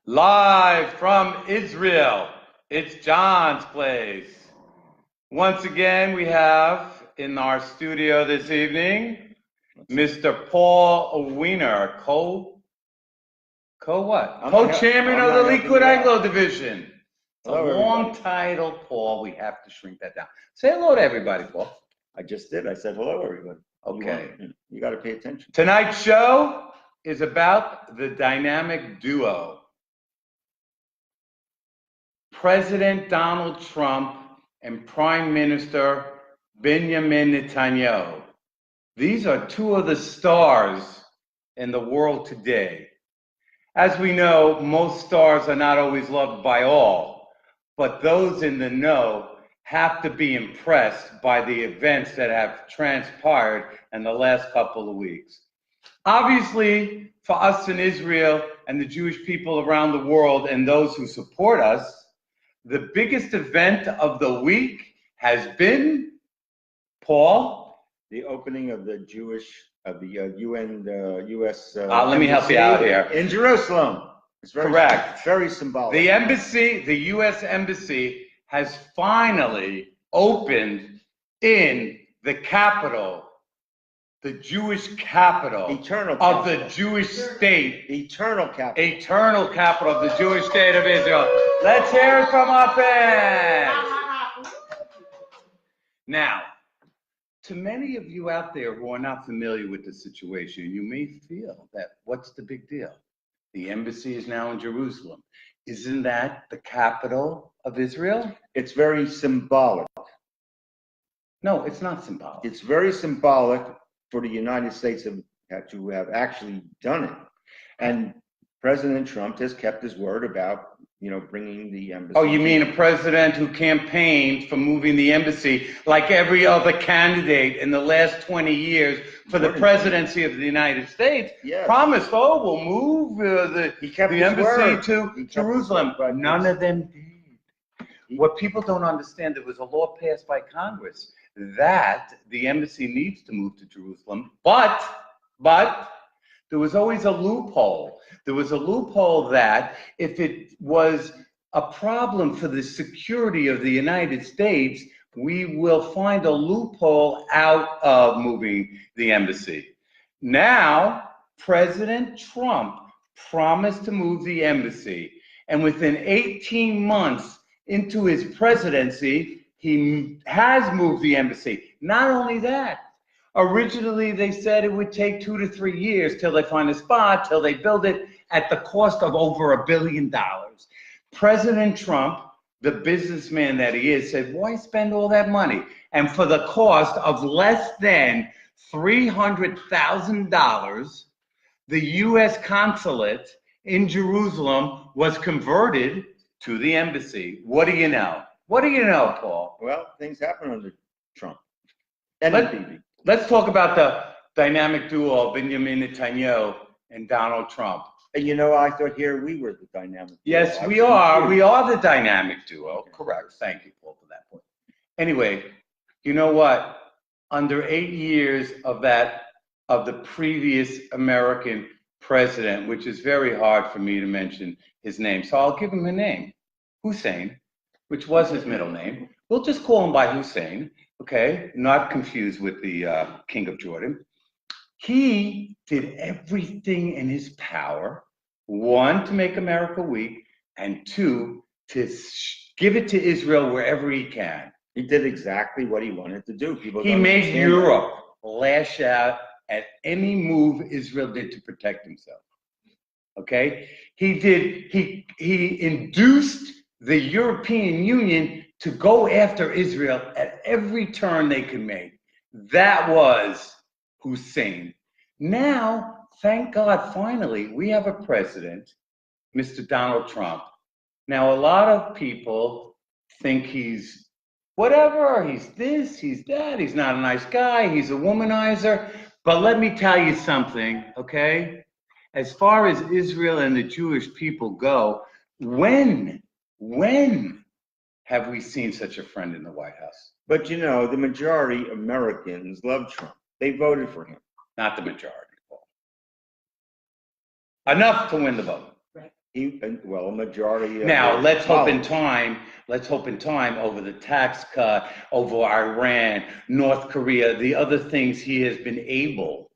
Live from Israel, it's John's Place. Once again, we have in our studio this evening, Mr. Paul Wiener, co-chairman of the Likud Anglo Division. It's a long title, Paul. We have to shrink that down. Say hello to everybody, Paul. I just did. I said hello, everybody. Okay. You got to pay attention. Tonight's show is about the dynamic duo, President Donald Trump and Prime Minister Benjamin Netanyahu. These are two of the stars in the world today. As we know, most stars are not always loved by all, but those in the know have to be impressed by the events that have transpired in the last couple of weeks. Obviously, for us in Israel and the Jewish people around the world and those who support us, the biggest event of the week has been, Paul? The opening of the UN, U.S. Let me help you out here. In Jerusalem. It's very correct. Very symbolic. The embassy, the U.S. embassy, has finally opened in the capital, the Jewish capital of the Jewish state. Eternal capital. Eternal capital of the Jewish state of Israel. Let's hear it from our fans. Now, to many of you out there who are not familiar with the situation, you may feel that what's the big deal? The embassy is now in Jerusalem. Isn't that the capital of Israel? It's very symbolic. No, it's not symbolic. It's very symbolic for the United States to have actually done it. And President Trump has kept his word about, bringing the embassy. Oh, you mean a president who campaigned for moving the embassy like every other candidate in the last 20 years for the presidency of the United States? Yes. Promised, we'll move the embassy to Jerusalem. None of them did. What people don't understand, there was a law passed by Congress that the embassy needs to move to Jerusalem, but there was always a loophole. There was a loophole that if it was a problem for the security of the United States, we will find a loophole out of moving the embassy. Now, President Trump promised to move the embassy, and within 18 months into his presidency, he has moved the embassy. Not only that, originally they said it would take 2 to 3 years till they find a spot, till they build it at the cost of over $1 billion. President Trump, the businessman that he is, said, why spend all that money? And for the cost of less than $300,000, the U.S. consulate in Jerusalem was converted to the embassy. What do you know? What do you know, Paul? Well, things happen under Trump. Let's talk about the dynamic duo of Benjamin Netanyahu and Donald Trump. And I thought here we were the dynamic duo. Yes, we are. We are the dynamic duo. Okay. Correct. Thank you, Paul, for that point. Anyway, you know what? Under 8 years of the previous American president, which is very hard for me to mention his name, so I'll give him a name, Hussein, which was his middle name. We'll just call him by Hussein, okay? Not confused with the King of Jordan. He did everything in his power, 1, to make America weak, and 2, to give it to Israel wherever he can. He did exactly what he wanted to do. He made Europe lash out at any move Israel did to protect himself. Okay? He induced the European Union to go after Israel at every turn they could make. That was Hussein. Now, thank God, finally, we have a president, Mr. Donald Trump. Now, a lot of people think he's whatever, he's this, he's that, he's not a nice guy, he's a womanizer. But let me tell you something, okay? As far as Israel and the Jewish people go, when have we seen such a friend in the White House? But the majority of Americans love Trump. They voted for him. Not the majority, Paul. Enough to win the vote. Right. Well, a majority of Now, the let's hope in followers. time over the tax cut, over Iran, North Korea, the other things he has been able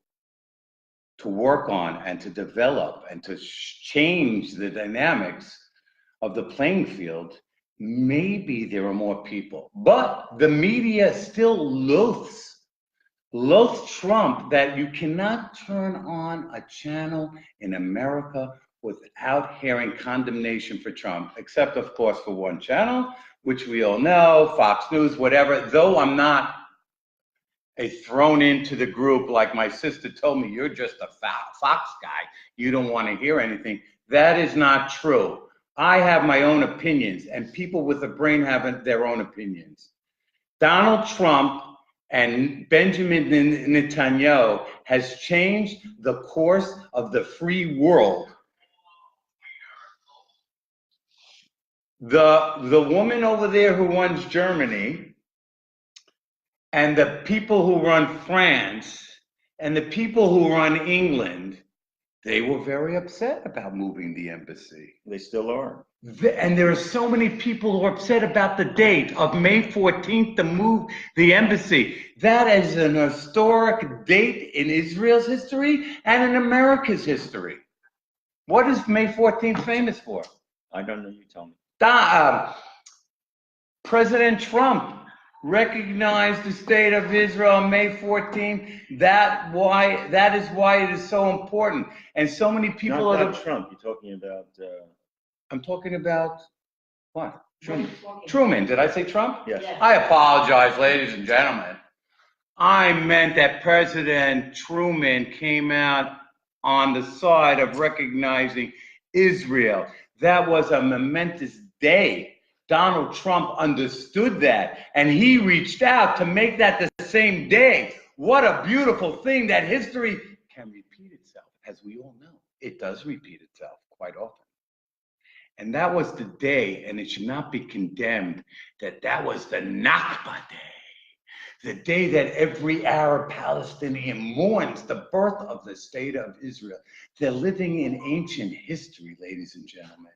to work on and to develop and to change the dynamics of the playing field, maybe there are more people. But the media still loathes Trump, that you cannot turn on a channel in America without hearing condemnation for Trump, except of course for one channel, which we all know, Fox News, whatever. Though I'm not a thrown into the group, like my sister told me, you're just a Fox guy, you don't want to hear anything. That is not true. I have my own opinions, and people with a brain have their own opinions. Donald Trump and Benjamin Netanyahu has changed the course of the free world. The woman over there who runs Germany, and the people who run France, and the people who run England, they were very upset about moving the embassy. They still are. And there are so many people who are upset about the date of May 14th to move the embassy. That is an historic date in Israel's history and in America's history. What is May 14th famous for? I don't know, you tell me. President Trump recognized the state of Israel on May 14th. That is why it is so important. And so many people Not Trump. You're talking about. I'm talking about what? Truman. Did I say Trump? Yes. I apologize, ladies and gentlemen. I meant that President Truman came out on the side of recognizing Israel. That was a momentous day. Donald Trump understood that, and he reached out to make that the same day. What a beautiful thing that history can repeat itself. As we all know, it does repeat itself quite often. And that was the day, and it should not be condemned, that was the Nakba day, the day that every Arab Palestinian mourns the birth of the state of Israel. They're living in ancient history, ladies and gentlemen.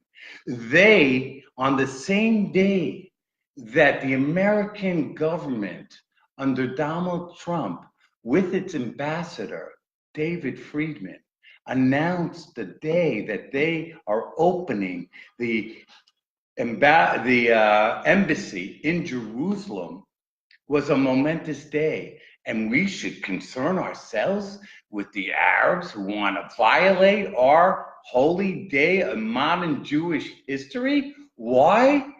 They, on the same day that the American government under Donald Trump, with its ambassador, David Friedman, announced the day that they are opening the embassy in Jerusalem, was a momentous day. And we should concern ourselves with the Arabs who want to violate our holy day of modern Jewish history. Why?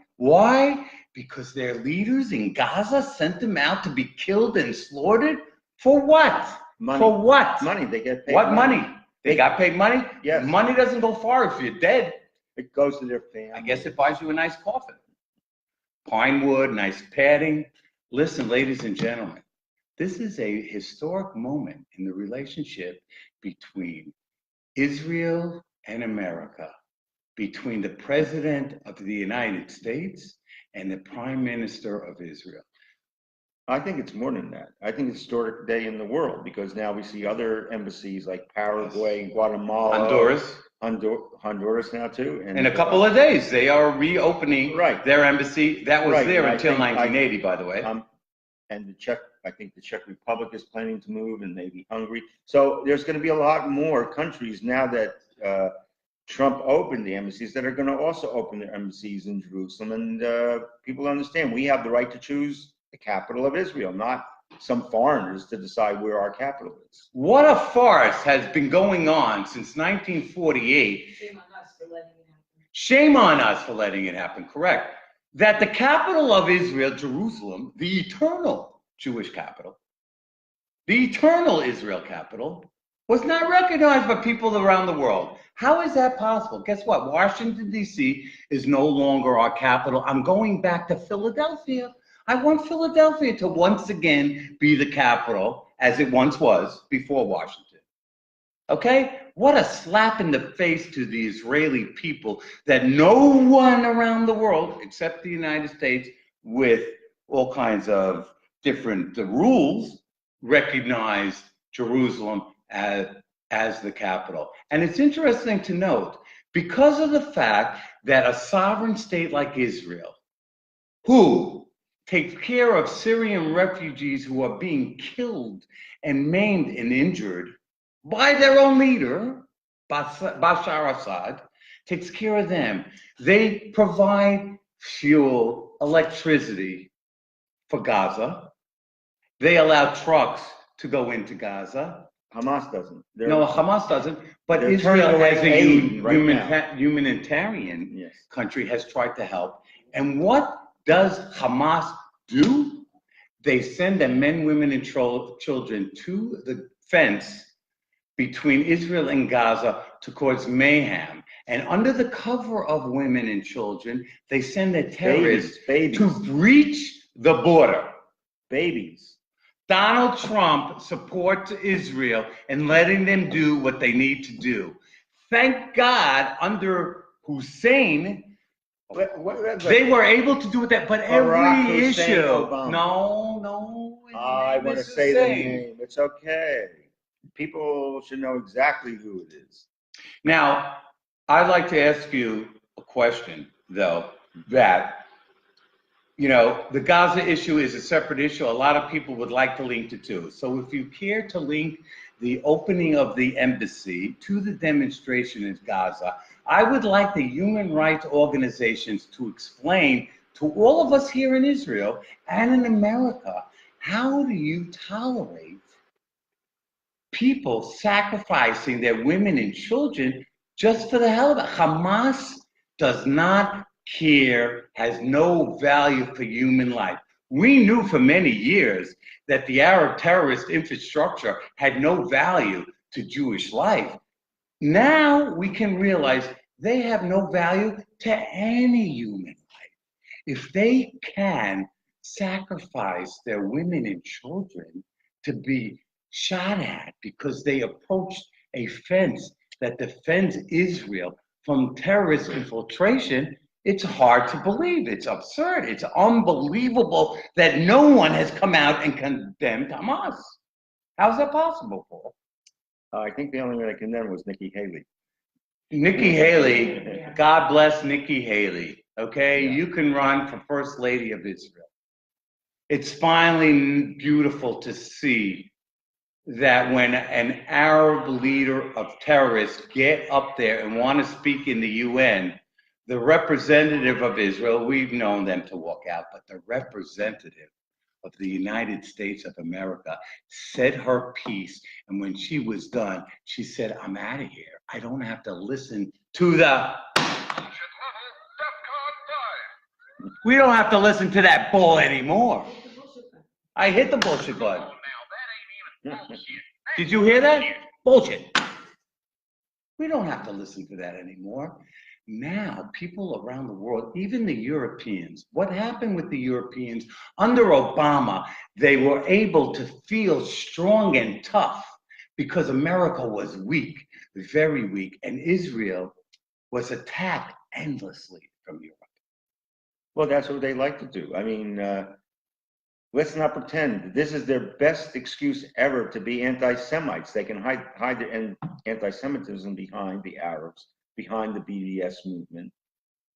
Because their leaders in Gaza sent them out to be killed and slaughtered? For what? Money. For what? Money. They get paid. What money? They got paid money? Yes. Money doesn't go far if you're dead. It goes to their family. I guess it buys you a nice coffin. Pine wood, nice padding. Listen, ladies and gentlemen, this is a historic moment in the relationship between Israel and America, between the President of the United States and the Prime Minister of Israel. I think it's more than that. I think it's a historic day in the world, because now we see other embassies like Paraguay, Guatemala, Honduras now too. And in a couple of days, they are reopening their embassy. That was there until 1980, by the way. And I think the Czech Republic is planning to move, and maybe Hungary. So there's going to be a lot more countries now that Trump opened the embassies that are going to also open their embassies in Jerusalem. And people understand we have the right to choose the capital of Israel, not some foreigners to decide where our capital is. What a farce has been going on since 1948. Shame on us for letting it happen. Shame on us for letting it happen, correct. That the capital of Israel, Jerusalem, the eternal Jewish capital, the eternal Israel capital, was not recognized by people around the world. How is that possible? Guess what? Washington, D.C. is no longer our capital. I'm going back to Philadelphia. I want Philadelphia to once again be the capital as it once was before Washington. Okay? What a slap in the face to the Israeli people that no one around the world, except the United States, with all kinds of different rules, recognized Jerusalem as the capital. And it's interesting to note, because of the fact that a sovereign state like Israel, who takes care of Syrian refugees who are being killed and maimed and injured by their own leader, Bashar Assad, takes care of them. They provide fuel, electricity for Gaza. They allow trucks to go into Gaza. Hamas doesn't. No, Hamas doesn't, but they're Israel, turning away as a aid right now. humanitarian Yes. country, has tried to help. And what does Hamas do? They send their men, women, and children to the fence between Israel and Gaza to cause mayhem. And under the cover of women and children, they send their terrorists Babies. to breach the border. Babies. Donald Trump supports Israel and letting them do what they need to do. Thank God, under Hussein, they were able to do that, but Barack every Hussein issue. Obama. No. I want to say the name. It's okay. People should know exactly who it is. Now, I'd like to ask you a question, though, that, you know, the Gaza issue is a separate issue. A lot of people would like to link the two. So if you care to link the opening of the embassy to the demonstration in Gaza, I would like the human rights organizations to explain to all of us here in Israel and in America, how do you tolerate people sacrificing their women and children just for the hell of it? Hamas does not care, has no value for human life. We knew for many years that the Arab terrorist infrastructure had no value to Jewish life. Now we can realize they have no value to any human life. If they can sacrifice their women and children to be shot at because they approached a fence that defends Israel from terrorist infiltration, it's hard to believe. It's absurd. It's unbelievable that no one has come out and condemned Hamas. How's that possible, Paul? I think the only one that condemned was Nikki Haley. Nikki Haley, God bless Nikki Haley. Okay, you can run for First Lady of Israel. It's finally beautiful to see that when an Arab leader of terrorists get up there and want to speak in the UN, the representative of Israel, we've known them to walk out, but the representative of the United States of America said her piece, and when she was done, she said, I'm out of here. I don't have to listen to the... We don't have to listen to that bull anymore. I hit the bullshit button. Did you hear that? Bullshit. We don't have to listen to that anymore. Now, people around the world, even the Europeans, what happened with the Europeans under Obama, they were able to feel strong and tough because America was weak, very weak, and Israel was attacked endlessly from Europe. Well, that's what they like to do. I mean, let's not pretend this is their best excuse ever to be anti-Semites. They can hide their anti-Semitism behind the Arabs, behind the BDS movement,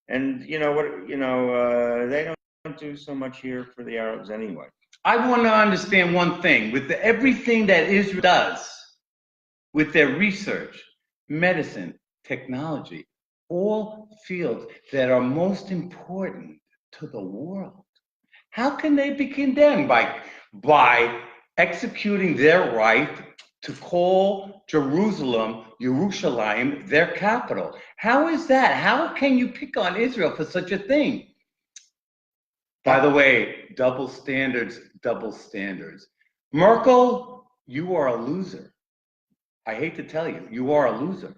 and you know what? You know, they don't do so much here for the Arabs anyway. I want to understand one thing: with everything that Israel does, with their research, medicine, technology, all fields that are most important to the world, how can they be condemned by executing their right to call Jerusalem, Yerushalayim, their capital? How is that? How can you pick on Israel for such a thing? By the way, double standards, double standards. Merkel, you are a loser. I hate to tell you, you are a loser.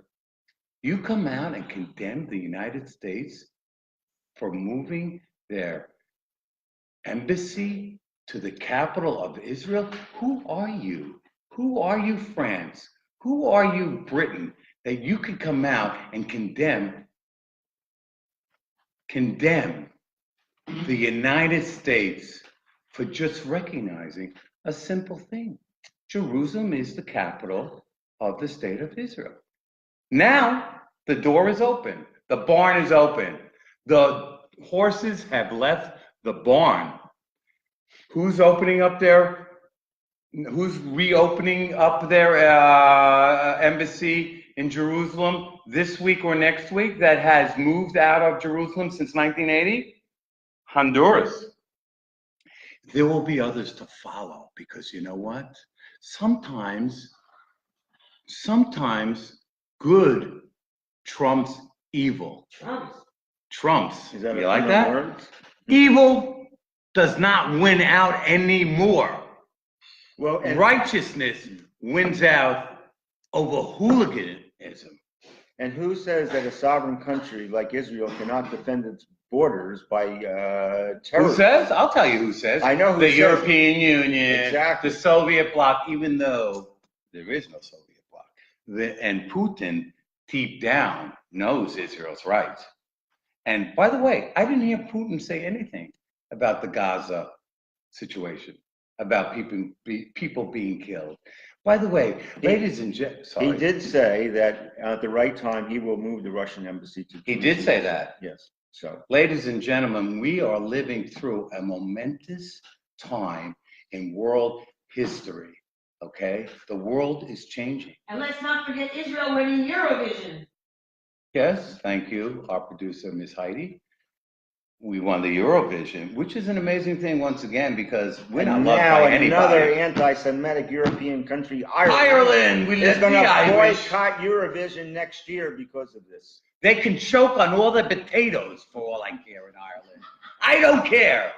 You come out and condemn the United States for moving their embassy to the capital of Israel? Who are you? Who are you, France? Who are you, Britain, that you could come out and condemn the United States for just recognizing a simple thing? Jerusalem is the capital of the state of Israel. Now, The door is open. The barn is open. The horses have left the barn. Who's opening up their, who's reopening up their embassy in Jerusalem this week or next week that has moved out of Jerusalem since 1980? Honduras. There will be others to follow because you know what? Sometimes good trumps evil. Trumps. Is that You a like common that? word? Evil does not win out anymore. Well, and, Righteousness wins out over hooliganism. and who says that a sovereign country like Israel cannot defend its borders by terror? Who says? I'll tell you who says. I know who the says. European Union, Exactly. the Soviet bloc, even though there is no Soviet bloc. And Putin, deep down, knows Israel's right. And by the way, I didn't hear Putin say anything about the Gaza situation, about people being killed. By the way, ladies and gentlemen, He did say that at the right time he will move the Russian embassy to. He did say that. Yes. So, ladies and gentlemen, we are living through a momentous time in world history. Okay, the world is changing. And let's not forget Israel winning Eurovision. Yes, thank you, our producer, Miss Heidi. We won the Eurovision, which is an amazing thing once again because we're not and loved now by anybody. another anti-Semitic European country, Ireland, we is let going the to Irish. boycott Eurovision next year because of this. They can choke on all the potatoes for all I care in Ireland. I don't care.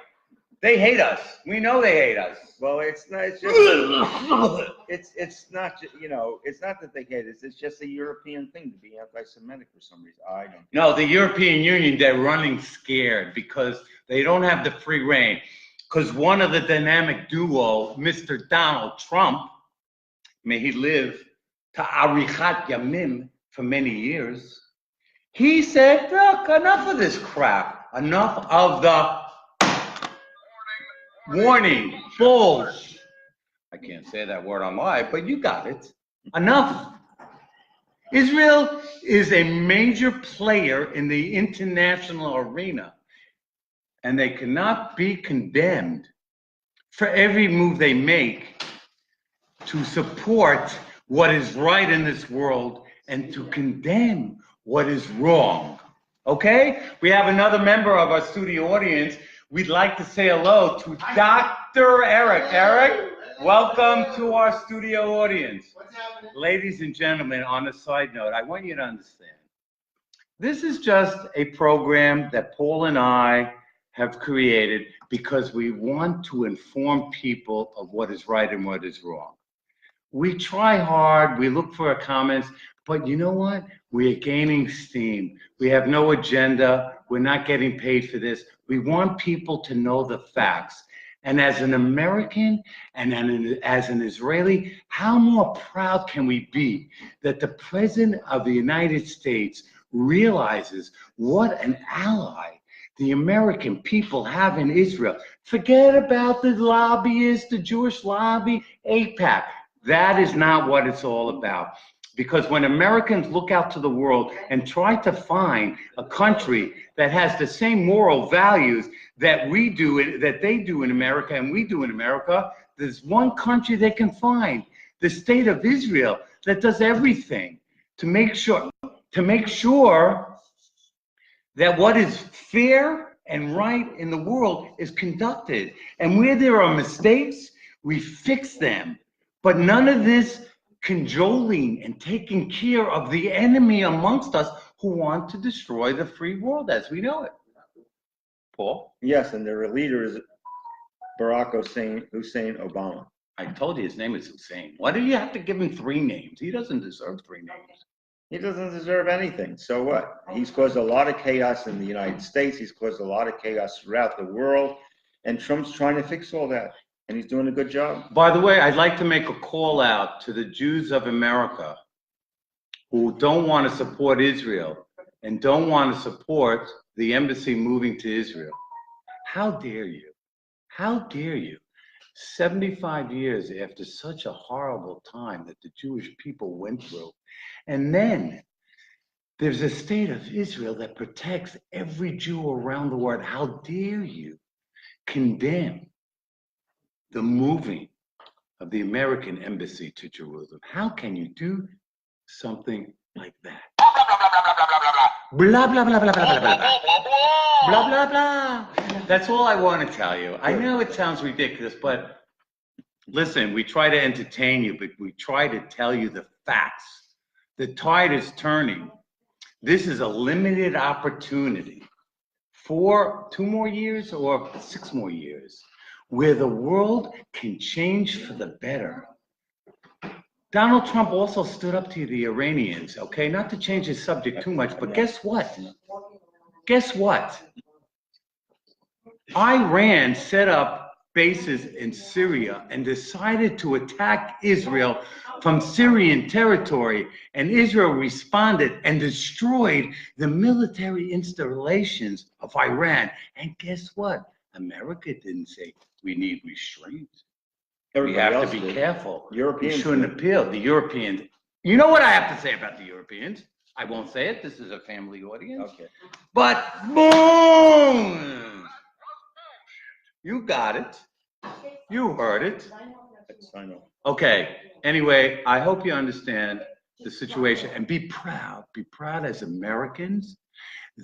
They hate us. We know they hate us. Well, it's not. It's just. it's not. It's not that they hate us. It's just a European thing to be anti-Semitic for some reason. I don't. No, the European Union, they're running scared because they don't have the free reign. Because one of the dynamic duo, Mr. Donald Trump, may he live to Arichat Yamim for many years, he said, look, enough of this crap. Enough of the warning, bullshit. I can't say that word on live, but you got it. Enough. Israel is a major player in the international arena, and they cannot be condemned for every move they make to support what is right in this world and to condemn what is wrong. Okay? We have another member of our studio audience. We'd like to say hello to Dr. Eric. Eric, welcome to our studio audience. What's happening? Ladies and gentlemen, on a side note, I want you to understand. This is just a program that Paul and I have created because we want to inform people of what is right and what is wrong. We try hard, we look for comments, but you know what? We are gaining steam. We have no agenda. We're not getting paid for this. We want people to know the facts. And as an American and as an Israeli, how more proud can we be that the President of the United States realizes what an ally the American people have in Israel. Forget about the lobbyists, the Jewish lobby, AIPAC. That is not what it's all about. Because when Americans look out to the world and try to find a country that has the same moral values that we do, that they do in America and we do in America, there's one country they can find, the state of Israel, that does everything to make sure that what is fair and right in the world is conducted. And where there are mistakes, we fix them. But none of this cajoling and taking care of the enemy amongst us who want to destroy the free world as we know it. Paul? Yes, and their leader is Barack Hussein Obama. I told you his name is Hussein. Why do you have to give him 3 names? He doesn't deserve 3 names. He doesn't deserve anything. So what? He's caused a lot of chaos in the United States. He's caused a lot of chaos throughout the world. And Trump's trying to fix all that. And he's doing a good job. By the way, I'd like to make a call out to the Jews of America who don't want to support Israel and don't want to support the embassy moving to Israel. How dare you? How dare you? 75 years after such a horrible time that the Jewish people went through. And then There's a state of Israel that protects every Jew around the world. How dare you condemn the moving of the American embassy to Jerusalem? How can you do something like that? Blah, blah, blah, blah, blah, blah, blah, blah. Blah, blah, blah. That's all I want to tell you. I know it sounds ridiculous, but listen, we try to entertain you, but we try to tell you the facts. The tide is turning. This is a limited opportunity for 2 more years or 6 more years where the world can change for the better. Donald Trump also stood up to the Iranians, okay? Not to change the subject too much, but guess what? Guess what? Iran set up bases in Syria and decided to attack Israel from Syrian territory, and Israel responded and destroyed the military installations of Iran. And guess what? America didn't say we need restraint. We have to be careful. Europeans We shouldn't appeal. The Europeans. You know what I have to say about the Europeans? I won't say it. This is a family audience. Okay. But boom! You got it. You heard it. I know. Okay. Anyway, I hope you understand the situation and be proud. Be proud as Americans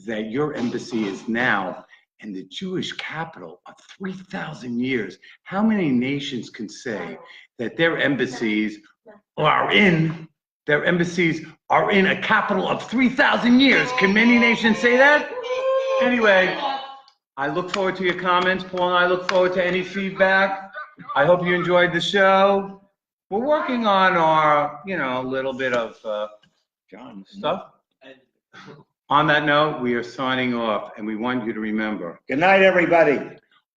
that your embassy is now in the Jewish capital of 3,000 years. How many nations can say that their embassies are in a capital of 3,000 years? Can many nations say that? Anyway, I look forward to your comments. Paul and I look forward to any feedback. I hope you enjoyed the show. We're working on our, a little bit of John, stuff. On that note, we are signing off, and we want you to remember, good night, everybody.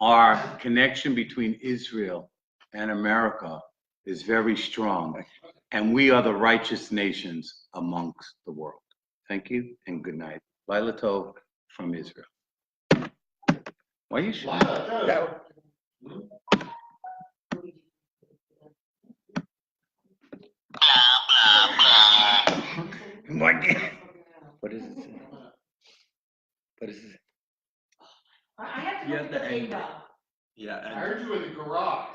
our connection between Israel and America is very strong, and we are the righteous nations amongst the world. Thank you, and good night. Laila Tov from Israel. Why are you shy? What is it? What is it? I have to You look have at the to end tape it. up. Yeah. I heard you in the garage.